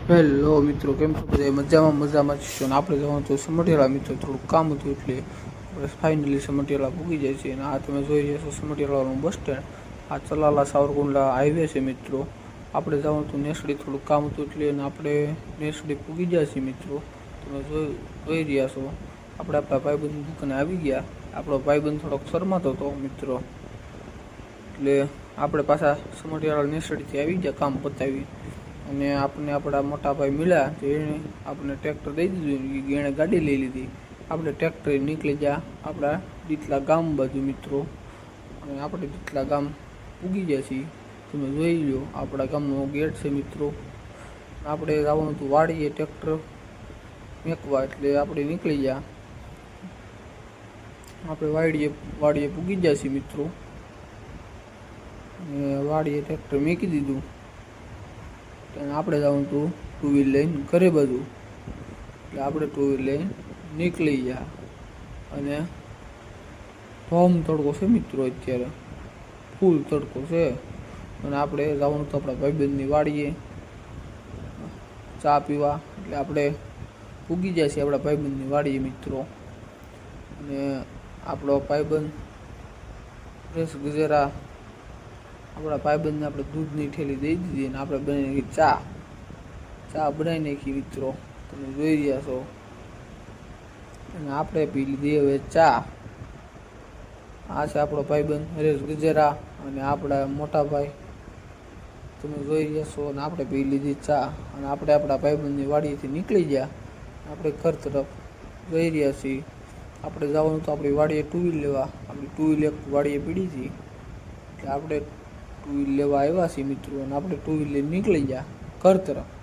Hello મિત્રો, કેમ છો બધા? મજામાં છો ને? આપણે જવાનું તો સમઢિયાળા મિત્રો, થોડુંક કામ હતું એટલે આપણે ફાઇનલી સમઢિયાળા પૂગી જાય છે. અને આ તમે જોઈ રહ્યા છો સમઢિયાળાનું બસ સ્ટેન્ડ. આ ચલાલા સાવરકુંડલા હાઈવે છે મિત્રો. આપણે જવાનું હતું નેસડી, થોડુંક કામ હતું એટલે, અને આપણે નેસડી પૂગી જાય છે મિત્રો. તમે જોઈ રહ્યા છો આપણે આપણા ભાઈબંધ દુકાને આવી ગયા. આપણો ભાઈબંધ થોડોક શરમાતો હતો મિત્રો, એટલે આપણે પાછા સમઢિયાળા નેસડીથી આવી ગયા કામ પતાવી. અને આપણે આપણા મોટા ભાઈ મળ્યા તો એણે આપણે ટ્રેક્ટર દઈ દીધું, એણે ગાડી લઈ લીધી. આપણે ટ્રેક્ટર નીકળી ગયા આપણા દીતલા ગામ બાજુ મિત્રો. અને આપણે દીતલા ગામ પૂગી ગયા છીએ. તમે જોઈ લો આપણા ગામનો ગેટ છે મિત્રો. આપણે જવાનું હતું વાડીએ ટ્રેક્ટર મેકવા, એટલે આપણે નીકળી ગયા. આપણે વાડીએ પૂગી ગયા છીએ મિત્રો. અને વાડીએ ટ્રેક્ટર મેકી દીધું. અને આપણે જવાનું હતું ટુ વ્હીલ લઈને ઘરે બાજુ, એટલે આપણે ટુ વ્હીલ લઈને નીકળી ગયા. અને ધોમ તડકો છે મિત્રો, અત્યારે ફૂલ તડકો છે. અને આપણે જવાનું હતું આપણા ભાઈબંધની વાડીએ ચા પીવા, એટલે આપણે પૂગી જાય છે આપણા ભાઈબંધની વાડીએ મિત્રો. અને આપણો ભાઈબંધ રેસ ગજેરા, આપણા ભાઈબંધને આપણે દૂધની ઠેલી દઈ દીધી અને આપણે બનાવી નાખી ચા બનાવી નાખી મિત્રો. તમે જોઈ રહ્યા છો. અને આપણે પી લીધી હવે ચા. આ છે આપણો ભાઈબંધ હરેશ ગજેરા અને આપણા મોટા ભાઈ, તમે જોઈ રહ્યા છો. અને આપણે પી લીધી ચા, અને આપણે આપણા ભાઈબંધની વાડીએથી નીકળી ગયા. આપણે ઘર તરફ જઈ રહ્યા છીએ. આપણે જવાનું તો આપણી વાડીએ ટુ વ્હીલ લેવા. આપણી ટુ વ્હીલ એક વાડીએ પડી હતી, એટલે આપણે ટુ વ્હીલ લેવા આવ્યા છીએ મિત્રો. અને આપણે ટુ વ્હીલ લઈને નીકળી ગયા ઘર તરફ.